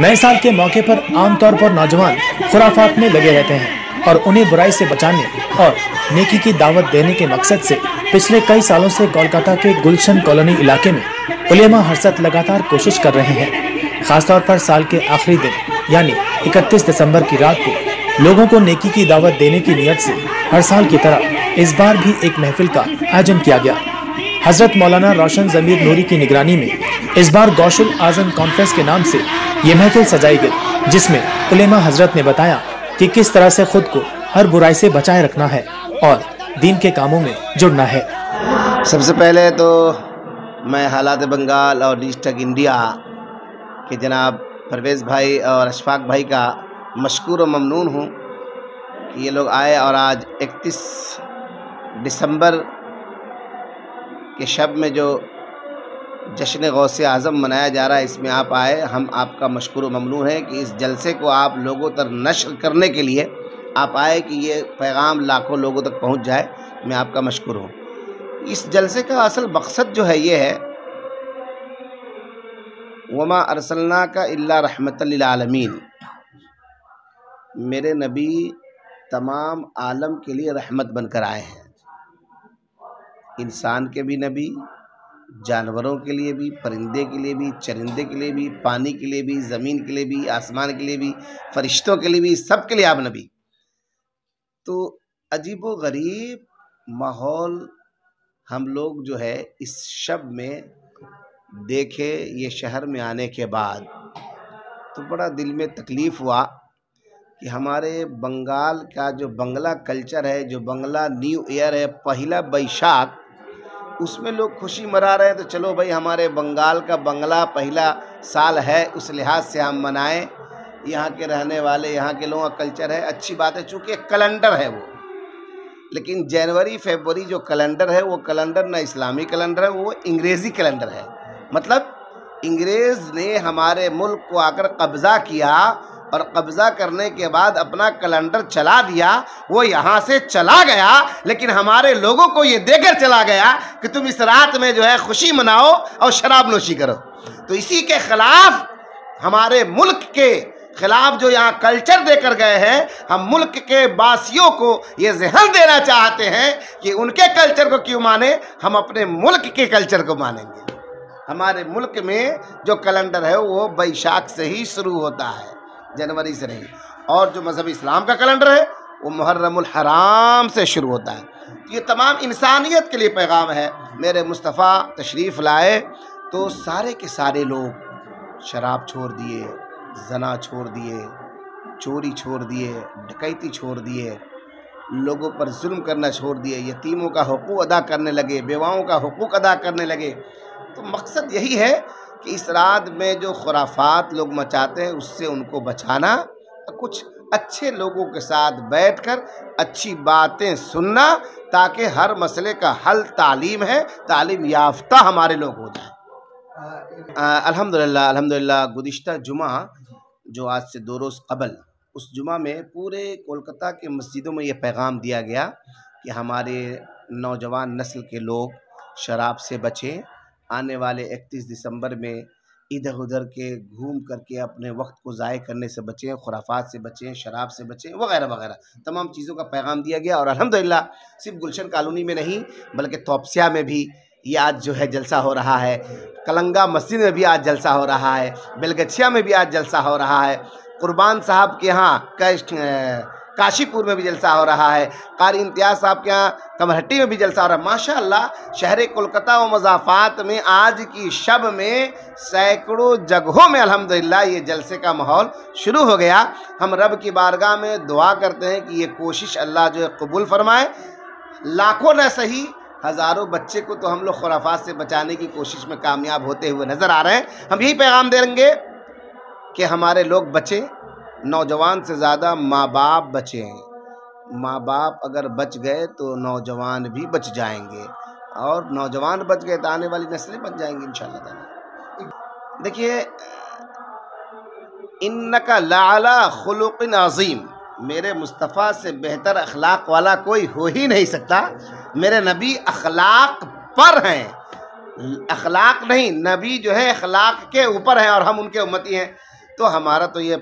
नए साल के मौके पर आमतौर पर नौजवान खुराफात में लगे रहते हैं और उन्हें बुराई से बचाने और नेकी की दावत देने के मकसद से पिछले कई सालों से कोलकाता के गुलशन कॉलोनी इलाके में उलेमा हरसत लगातार कोशिश कर रहे हैं। खासतौर पर साल के आखिरी दिन यानी 31 दिसंबर की रात को लोगों को नेकी की दावत देने की नियत से हर साल की तरह इस बार भी एक महफिल का आयोजन किया गया। हजरत मौलाना रोशन ज़मीर नूरी की निगरानी में इस बार गौशुल आज़म कॉन्फ्रेंस के नाम से ये महफिल सजाई गई, जिसमें उलेमा हजरत ने बताया कि किस तरह से खुद को हर बुराई से बचाए रखना है और दीन के कामों में जुड़ना है। सबसे पहले तो मैं हालात बंगाल और डिजिटल इंडिया के जनाब परवेज़ भाई और अशफाक भाई का मशकूर व ममनून हूँ कि ये लोग आए और आज 31 दिसंबर के शब में जो जश्न गौसे आज़म मनाया जा रहा है, इसमें आप आए। हम आपका मशकूर व ममनून है कि इस जलसे को आप लोगों तक नश्र करने के लिए आप आए कि ये पैगाम लाखों लोगों तक पहुंच जाए। मैं आपका मशकूर हूँ। इस जलसे का असल मकसद जो है ये है, वमा अरसलना का इल्ला रहमतल लिल आलमीन, मेरे नबी तमाम आलम के लिए रहमत बनकर आए हैं। इंसान के भी नबी, जानवरों के लिए भी, परिंदे के लिए भी, चरिंदे के लिए भी, पानी के लिए भी, ज़मीन के लिए भी, आसमान के लिए भी, फरिश्तों के लिए भी, सब के लिए आप नबी। तो अजीब व गरीब माहौल हम लोग जो है इस शब में देखे। ये शहर में आने के बाद तो बड़ा दिल में तकलीफ़ हुआ कि हमारे बंगाल का जो बंगला कल्चर है, जो बंगला न्यू ईयर है, पहला बैशाख, उसमें लोग खुशी मना रहे हैं। तो चलो भाई, हमारे बंगाल का बंगला पहला साल है, उस लिहाज से हम मनाएं। यहाँ के रहने वाले, यहाँ के लोगों का कल्चर है, अच्छी बात है, चूँकि एक कैलेंडर है वो। लेकिन जनवरी फरवरी जो कैलेंडर है, वो कैलेंडर ना इस्लामी कैलेंडर है, वो अंग्रेज़ी कैलेंडर है। मतलब अंग्रेज़ ने हमारे मुल्क को आकर कब्ज़ा किया और कब्ज़ा करने के बाद अपना कैलेंडर चला दिया। वो यहाँ से चला गया, लेकिन हमारे लोगों को ये देकर चला गया कि तुम इस रात में जो है खुशी मनाओ और शराब नोशी करो। तो इसी के ख़िलाफ़, हमारे मुल्क के ख़िलाफ़ जो यहाँ कल्चर देकर गए हैं, हम मुल्क के वासियों को ये ज़हन देना चाहते हैं कि उनके कल्चर को क्यों माने, हम अपने मुल्क के कल्चर को मानेंगे। हमारे मुल्क में जो कैलेंडर है वो बैशाख से ही शुरू होता है, जनवरी से नहीं। और जो मज़हब इस्लाम का कैलेंडर है वो मुहर्रमुल हराम से शुरू होता है। ये तमाम इंसानियत के लिए पैगाम है। मेरे मुस्तफ़ा तशरीफ़ लाए तो सारे के सारे लोग शराब छोड़ दिए, जना छोड़ दिए, चोरी छोड़ दिए, डकैती छोड़ दिए, लोगों पर जुल्म करना छोड़ दिए, यतीमों का हुकूक अदा करने लगे, बेवाओं का हुकूक अदा करने लगे। तो मकसद यही है कि इस रात में जो खुराफात लोग मचाते हैं उससे उनको बचाना, कुछ अच्छे लोगों के साथ बैठकर अच्छी बातें सुनना, ताकि हर मसले का हल तालीम है, तालीम याफ्ता हमारे लोग हो जाए। अल्हम्दुलिल्लाह गुज़िश्ता जुमा जो आज से 2 रोज़ कबल, उस जुमा में पूरे कोलकाता के मस्जिदों में ये पैगाम दिया गया कि हमारे नौजवान नस्ल के लोग शराब से बचें। आने वाले 31 दिसंबर में इधर उधर के घूम करके अपने वक्त को ज़ाय करने से बचें, खुराफात से बचें, शराब से बचें, वगैरह वगैरह तमाम चीज़ों का पैगाम दिया गया। और अल्हम्दुलिल्लाह सिर्फ गुलशन कॉलोनी में नहीं, बल्कि तोपसिया में भी ये आज जो है जलसा हो रहा है, कलंगा मस्जिद में भी आज जलसा हो रहा है, बेलगछिया में भी आज जलसा हो रहा है, कुर्बान साहब के यहाँ काशीपुर में भी जलसा हो रहा है, कारी इम्तियाज़ साहब के यहाँ कमरहट्टी में भी जलसा हो रहा है। माशाअल्लाह शहर कोलकाता व मज़ाफ़ात में आज की शब में सैकड़ों जगहों में अल्हम्दुलिल्लाह ये जलसे का माहौल शुरू हो गया। हम रब की बारगाह में दुआ करते हैं कि ये कोशिश अल्लाह जो है कबूल फरमाए। लाखों न सही हज़ारों बच्चे को तो हम लोग खुराफात से बचाने की कोशिश में कामयाब होते हुए नज़र आ रहे हैं। हम यही पैगाम देंगे कि हमारे लोग बचें, नौजवान से ज़्यादा माँ बाप बचें। माँ बाप अगर बच गए तो नौजवान भी बच जाएंगे, और नौजवान बच गए तो आने वाली नस्लें बच जाएंगी इंशाअल्लाह ताला। देखिए, इन्नका लअला खुलुक़िन अज़ीम, मेरे मुस्तफ़ा से बेहतर अखलाक वाला कोई हो ही नहीं सकता। मेरे नबी अखलाक पर हैं, अखलाक नहीं, नबी जो है अखलाक के ऊपर हैं और हम उनके उम्मती हैं। तो हमारा तो ये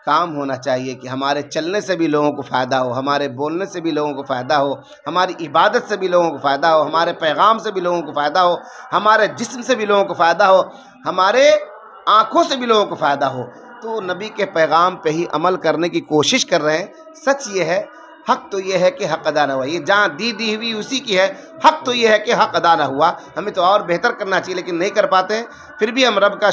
काम होना चाहिए कि हमारे चलने से भी लोगों को फ़ायदा हो, हमारे बोलने से भी लोगों को फ़ायदा हो, हमारी इबादत से भी लोगों को फ़ायदा हो, हमारे पैगाम से भी लोगों को फ़ायदा हो, हमारे जिस्म से भी लोगों को फ़ायदा हो, हमारे आँखों से भी लोगों को फ़ायदा हो। तो नबी के पैगाम पे ही अमल करने की कोशिश कर रहे हैं। सच ये है, हक़ तो ये है कि हक़ अदा ना हुआ, ये जहाँ दी हुई उसी की है। हक़ तो ये है कि हक़ अदा ना हुआ, हमें तो और बेहतर करना चाहिए लेकिन नहीं कर पाते हैं। फिर भी हम रब के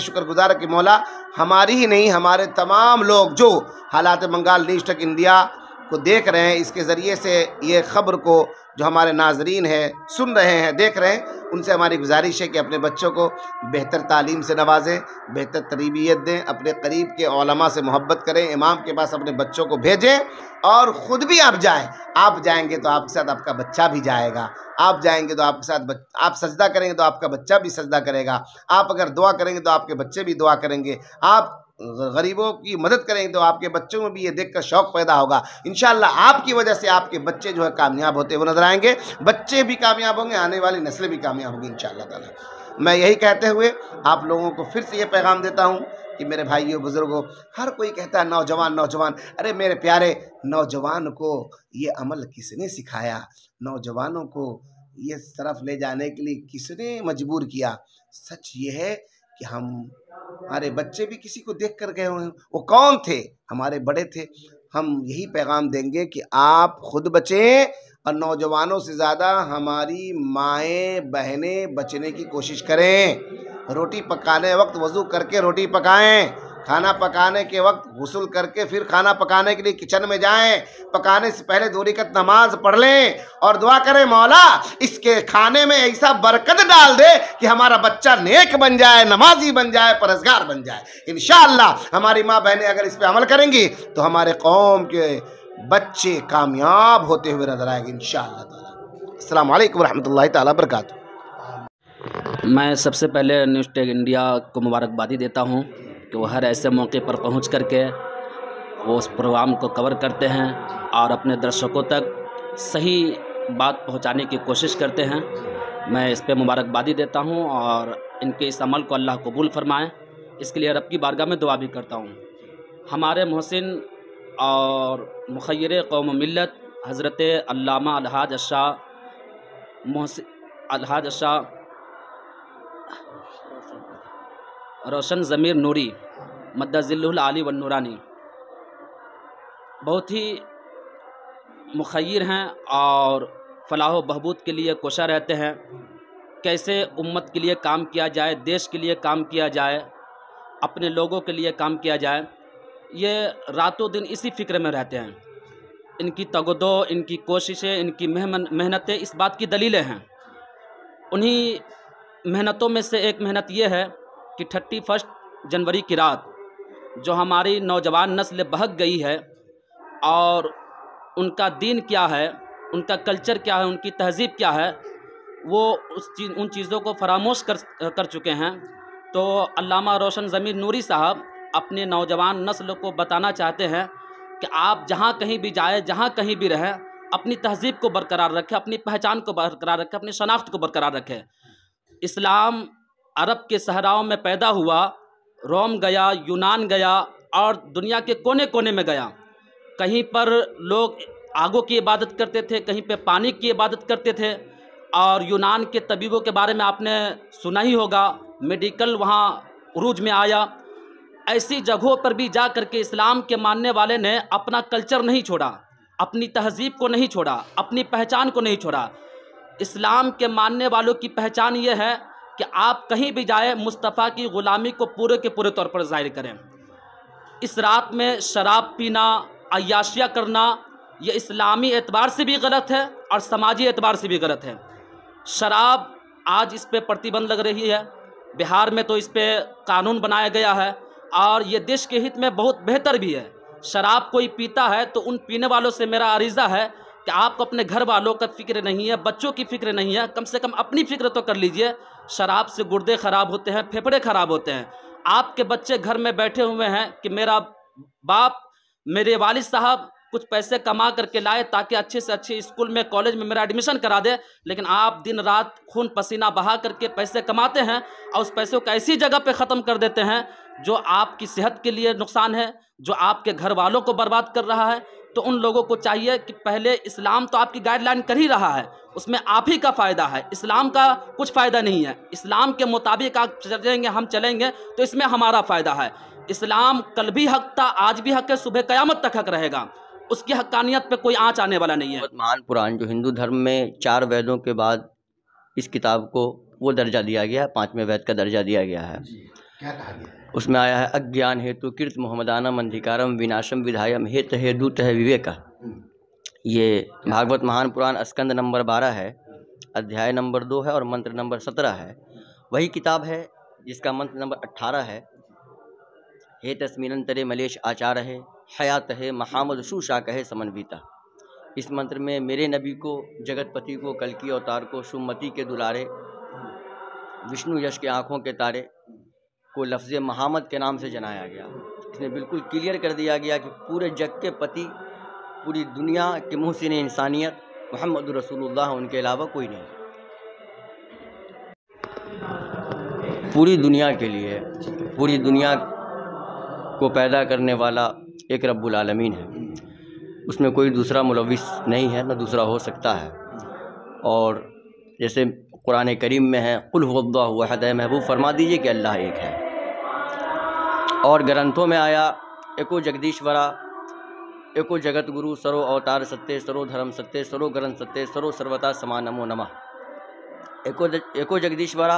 शुक्रगुज़ार कि मौला हमारी ही नहीं, हमारे तमाम लोग जो हालात बंगाल न्यूज़ तक इंडिया को देख रहे हैं, इसके ज़रिए से ये ख़बर को जो हमारे नाज़रीन हैं सुन रहे हैं, देख रहे हैं, उनसे हमारी गुजारिश है कि अपने बच्चों को बेहतर तालीम से नवाजें, बेहतर तरबियत दें, अपने करीब के उलमा से मोहब्बत करें, इमाम के पास अपने बच्चों को भेजें और ख़ुद भी आप जाएं। आप जाएंगे तो आपके साथ आपका बच्चा भी जाएगा, आप जाएंगे तो आपके साथ आप सजदा करेंगे तो आपका बच्चा भी सजदा करेगा, आप अगर दुआ करेंगे तो आपके बच्चे भी दुआ करेंगे, आप गरीबों की मदद करेंगे तो आपके बच्चों में भी ये देखकर शौक़ पैदा होगा। इंशाअल्लाह आपकी वजह से आपके बच्चे जो है कामयाब होते हुए नजर आएंगे, बच्चे भी कामयाब होंगे, आने वाली नस्लें भी कामयाब होंगी इंशाअल्लाह ताला। मैं यही कहते हुए आप लोगों को फिर से ये पैगाम देता हूँ कि मेरे भाइयों बुज़ुर्गों, हर कोई कहता है नौजवान नौजवान, अरे मेरे प्यारे, नौजवान को ये अमल किसने सिखाया? नौजवानों को ये तरफ ले जाने के लिए किसने मजबूर किया? सच ये है कि हमारे बच्चे भी किसी को देख कर गए हुए हैं। वो कौन थे? हमारे बड़े थे। हम यही पैगाम देंगे कि आप खुद बचें और नौजवानों से ज़्यादा हमारी माएँ बहनें बचने की कोशिश करें। रोटी पकाने वक्त वज़ू करके रोटी पकाएं, खाना पकाने के वक्त गुस्ल करके फिर खाना पकाने के लिए किचन में जाएं, पकाने से पहले 2 रकात नमाज पढ़ लें और दुआ करें मौला इसके खाने में ऐसा बरकत डाल दे कि हमारा बच्चा नेक बन जाए, नमाजी बन जाए, परहेज़गार बन जाए। इंशाअल्लाह हमारी माँ बहनें अगर इस पर अमल करेंगी तो हमारे कौम के बच्चे कामयाब होते हुए नजर आएंगे इंशाअल्लाह ताला। अस्सलामु अलैकुम रहमतुल्लाहि ताला बरकातहू। मैं सबसे पहले न्यूज़ टेक इंडिया को मुबारकबादी देता हूँ कि वो हर ऐसे मौके पर पहुँच करके वो उस प्रोग्राम को कवर करते हैं और अपने दर्शकों तक सही बात पहुँचाने की कोशिश करते हैं। मैं इस पे मुबारकबादी देता हूँ और इनके इस अमल को अल्लाह कबूल फरमाए, इसके लिए रब की बारगाह में दुआ भी करता हूँ। हमारे मोहसिन और मुखय्यर कौम मिल्लत हज़रत अल्लामा अलहाज अशाह रोशन ज़मीर नूरी मद्दज़िल्लुल आली वन नूरानी बहुत ही मुखय्यर हैं और फलाह व बहबूद के लिए कोशा रहते हैं। कैसे उम्मत के लिए काम किया जाए, देश के लिए काम किया जाए, अपने लोगों के लिए काम किया जाए, ये रातों दिन इसी फ़िक्र में रहते हैं। इनकी तगदो, इनकी कोशिशें, इनकी मेहनतें इस बात की दलीलें हैं। उन्हीं मेहनतों में से एक मेहनत ये है कि 31 जनवरी की रात जो हमारी नौजवान नस्ल बहक गई है और उनका दीन क्या है, उनका कल्चर क्या है, उनकी तहज़ीब क्या है, वो उन चीज़ों को फरामोश कर चुके हैं। तो अल्लामा रोशन ज़मीर नूरी साहब अपने नौजवान नस्ल को बताना चाहते हैं कि आप जहाँ कहीं भी जाए, जहाँ कहीं भी रहें, अपनी तहज़ीब को बरकरार रखें, अपनी पहचान को बरकरार रखें, अपनी शनाख्त को बरकरार रखें। इस्लाम अरब के सहराओं में पैदा हुआ, रोम गया, यूनान गया और दुनिया के कोने कोने में गया। कहीं पर लोग आगों की इबादत करते थे, कहीं पे पानी की इबादत करते थे। और यूनान के तबीबों के बारे में आपने सुना ही होगा, मेडिकल वहाँ उरूज में आया। ऐसी जगहों पर भी जा कर के इस्लाम के मानने वाले ने अपना कल्चर नहीं छोड़ा, अपनी तहज़ीब को नहीं छोड़ा, अपनी पहचान को नहीं छोड़ा। इस्लाम के मानने वालों की पहचान ये है कि आप कहीं भी जाए मुस्तफ़ा की ग़ुलामी को पूरे के पूरे तौर पर ज़ाहिर करें। इस रात में शराब पीना, अय्याशिया करना, ये इस्लामी एतबार से भी गलत है और समाजी एतबार से भी गलत है। शराब आज इस पे प्रतिबंध लग रही है, बिहार में तो इस पे कानून बनाया गया है और ये देश के हित में बहुत बेहतर भी है। शराब कोई पीता है तो उन पीने वालों से मेरा अरीज़ा है कि आपको अपने घर वालों का फ़िक्र नहीं है, बच्चों की फ़िक्र नहीं है, कम से कम अपनी फ़िक्र तो कर लीजिए। शराब से गुर्दे ख़राब होते हैं, फेफड़े ख़राब होते हैं। आपके बच्चे घर में बैठे हुए हैं कि मेरा बाप, मेरे वालिद साहब कुछ पैसे कमा करके लाए ताकि अच्छे से अच्छे स्कूल में, कॉलेज में मेरा एडमिशन करा दे। लेकिन आप दिन रात खून पसीना बहा करके पैसे कमाते हैं और उस पैसों को ऐसी जगह पे ख़त्म कर देते हैं जो आपकी सेहत के लिए नुकसान है, जो आपके घर वालों को बर्बाद कर रहा है। तो उन लोगों को चाहिए कि पहले इस्लाम तो आपकी गाइडलाइन कर ही रहा है, उसमें आप ही का फ़ायदा है, इस्लाम का कुछ फ़ायदा नहीं है। इस्लाम के मुताबिक आप चलेंगे, हम चलेंगे तो इसमें हमारा फ़ायदा है। इस्लाम कल भी हक था, आज भी हक है, सुबह क़यामत तक हक रहेगा। उसकी हक्कानियत पे कोई आँच आने वाला नहीं है। बहुत महान पुराण जो हिंदू धर्म में 4 वेदों के बाद इस किताब को वो दर्जा दिया गया है, 5वें वेद का दर्जा दिया गया है। क्या कहा गया है? उसमें आया है अज्ञान हेतु कृत मोहम्मदानम अंधिकारम विनाशम विधायम हेत है दूत है विवेक। ये भागवत महान पुराण स्कंद नंबर 12 है, अध्याय नंबर 2 है और मंत्र नंबर 17 है। वही किताब है जिसका मंत्र नंबर 18 है, हे तस्मीनंतरे मलेश आचार है हयात है महामद सुशा कहे समन्विता। इस मंत्र में मेरे नबी को, जगतपति को, कल्कि अवतार को, सुमति के दुलारे, विष्णु यश के आँखों के तारे को लफ्ज़ महामद के नाम से जनाया गया। इसमें बिल्कुल क्लियर कर दिया गया कि पूरे जग के पति, पूरी दुनिया के मुहसिन इंसानियत मोहम्मद रसूलुल्लाह, उनके अलावा कोई नहीं। पूरी दुनिया के लिए, पूरी दुनिया को पैदा करने वाला एक रब्बुल आलमीन है, उसमें कोई दूसरा मुलव्विस नहीं है, न दूसरा हो सकता है। और जैसे कुरान करीम में है कुल हुवल्लाहु अहद, महबूब फरमा दीजिए कि अल्लाह एक है। और ग्रंथों में आया एको जगदीश्वरा, एको जगत गुरु, सरो अवतार सत्य, सरो धर्म सत्य, सरो ग्रंथ सत्य, सरो सर्वता समान नमो नमः। एको जगदीश्वरा,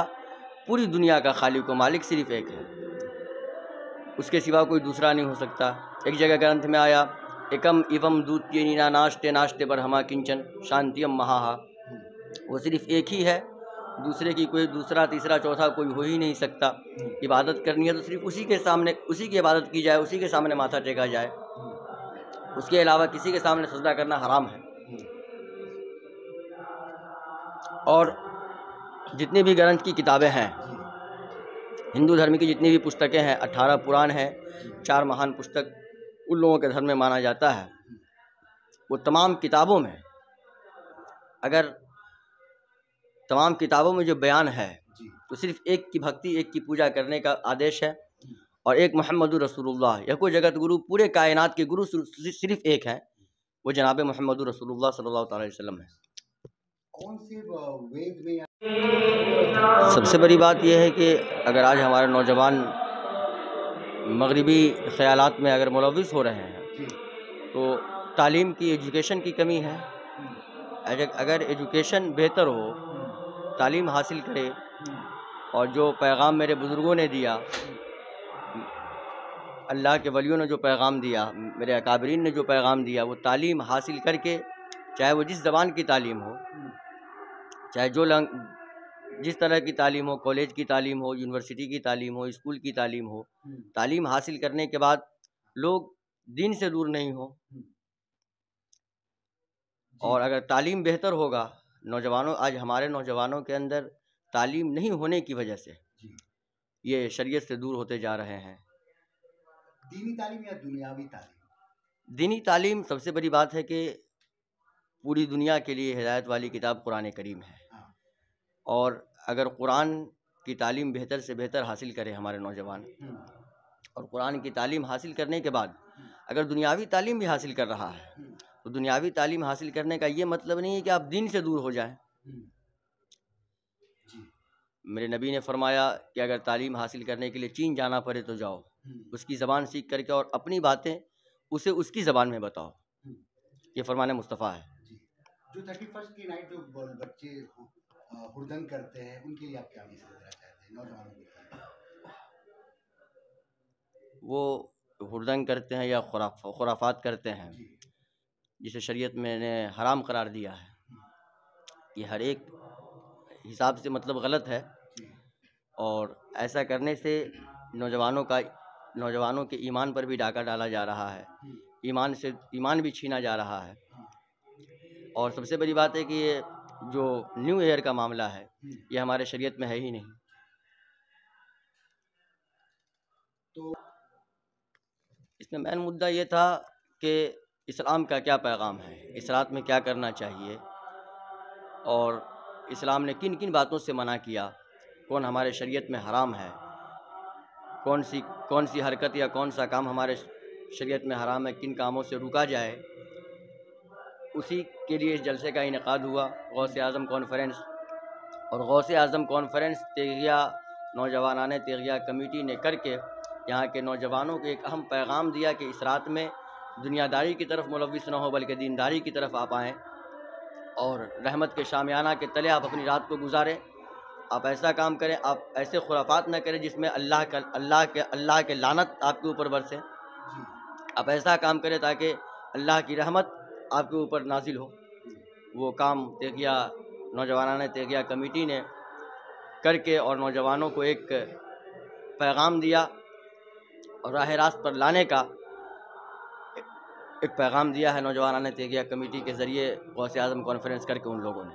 पूरी दुनिया का खालिक व मालिक सिर्फ एक है, उसके सिवा कोई दूसरा नहीं हो सकता। एक जगह ग्रंथ में आया एकम इवम दूत्य नीना नाश्ते नाश्ते पर हमा किंचन शांतियम महाहा, वो सिर्फ एक ही है, दूसरे की कोई दूसरा तीसरा चौथा कोई हो ही नहीं सकता। इबादत करनी है तो सिर्फ उसी के सामने, उसी की इबादत की जाए, उसी के सामने माथा टेका जाए, उसके अलावा किसी के सामने सजदा करना हराम है। और जितनी भी ग्रंथ की किताबें हैं, हिंदू धर्म की जितनी भी पुस्तकें हैं, 18 पुराण हैं, 4 महान पुस्तक उन लोगों के धर्म में माना जाता है। वो तमाम किताबों में, अगर तमाम किताबों में जो बयान है तो सिर्फ एक की भक्ति, एक की पूजा करने का आदेश है। और एक मोहम्मदुर रसूलुल्लाह, यको जगत गुरु, पूरे कायनात के गुरु सिर्फ एक है, वो जनाब मोहम्मदुर रसूलुल्लाह सल्लल्लाहु अलैहि वसल्लम है। कौन से वेद में? सबसे बड़ी बात यह है कि अगर आज हमारे नौजवान मगरिबी ख़यालात में अगर मुलव्विस हो रहे हैं तो तालीम की, एजुकेशन की कमी है। अगर एजुकेशन बेहतर हो, तालीम हासिल करे, और जो पैगाम मेरे बुज़ुर्गों ने दिया, अल्लाह के वलियों ने जो पैगाम दिया, मेरे अकाबरीन ने जो पैगाम दिया, वो तालीम हासिल करके, चाहे वो जिस ज़बान की तालीम हो, चाहे जिस तरह की तालीम हो, कॉलेज की तालीम हो, यूनिवर्सिटी की तालीम हो, स्कूल की तालीम हो, तालीम हासिल करने के बाद लोग दीन से दूर नहीं हो। और अगर तालीम बेहतर होगा, नौजवानों, आज हमारे नौजवानों के अंदर तालीम नहीं होने की वजह से ये शरीयत से दूर होते जा रहे हैं। दीनी तालीम या दुनियावी तालीम? दीनी तालीम सबसे बड़ी बात है कि पूरी दुनिया के लिए हिदायत वाली किताब कुरान करीम है। और अगर कुरान की तालीम बेहतर से बेहतर हासिल करें हमारे नौजवान, और कुरान की तालीम हासिल करने के बाद अगर दुनियावी तालीम भी हासिल कर रहा है, तो दुनियावी तालीम हासिल करने का ये मतलब नहीं है कि आप दीन से दूर हो जाएं। मेरे नबी ने फरमाया कि अगर तालीम हासिल करने के लिए चीन जाना पड़े तो जाओ, उसकी ज़बान सीख करके और अपनी बातें उसे उसकी ज़बान में बताओ। ये फरमान मुस्तफ़ा है। जो 31st की नाइट जो बच्चे हुड़दंग करते हैं, उनके लिए आप क्या मैसेज देना चाहते हैं नौजवानों के लिए? वो हुड़दंग करते हैं या खुराफात करते हैं, जिसे शरीयत में ने हराम करार दिया है, ये हर एक हिसाब से मतलब गलत है। और ऐसा करने से नौजवानों के ईमान पर भी डाका डाला जा रहा है, ईमान भी छीना जा रहा है। और सबसे बड़ी बात है कि ये जो न्यू ईयर का मामला है, ये हमारे शरीयत में है ही नहीं। तो इसमें मेन मुद्दा ये था कि इस्लाम का क्या पैगाम है, इस रात में क्या करना चाहिए और इस्लाम ने किन किन बातों से मना किया, कौन हमारे शरीयत में हराम है, कौन सी हरकत या कौन सा काम हमारे शरीयत में हराम है, किन कामों से रुका जाए, उसी के लिए इस जलसे का इनेकाद हुआ। गौसे आज़म कॉन्फ्रेंस और गौसे आज़म कॉन्फ्रेंस तेगिया नौजवानाने तेगिया कमेटी ने करके यहाँ के नौजवानों को एक अहम पैगाम दिया कि इस रात में दुनियादारी की तरफ मुलविस न हो बल्कि दीनदारी की तरफ आप आएँ और रहमत के शामियाना के तले आप अपनी रात को गुजारें। आप ऐसा काम करें, आप ऐसे खुराफात न करें जिसमें अल्लाह के लानत आपके ऊपर बरसे। आप ऐसा काम करें ताकि अल्लाह की रहमत आपके ऊपर नाजिल हो। वो काम तेगिया नौजवानाने तेगिया कमेटी ने करके और नौजवानों को एक पैगाम दिया और राह रास्त पर लाने का एक पैगाम दिया है नौजवानाने तेगिया कमेटी के ज़रिए गौसे आज़म कॉन्फ्रेंस करके उन लोगों ने।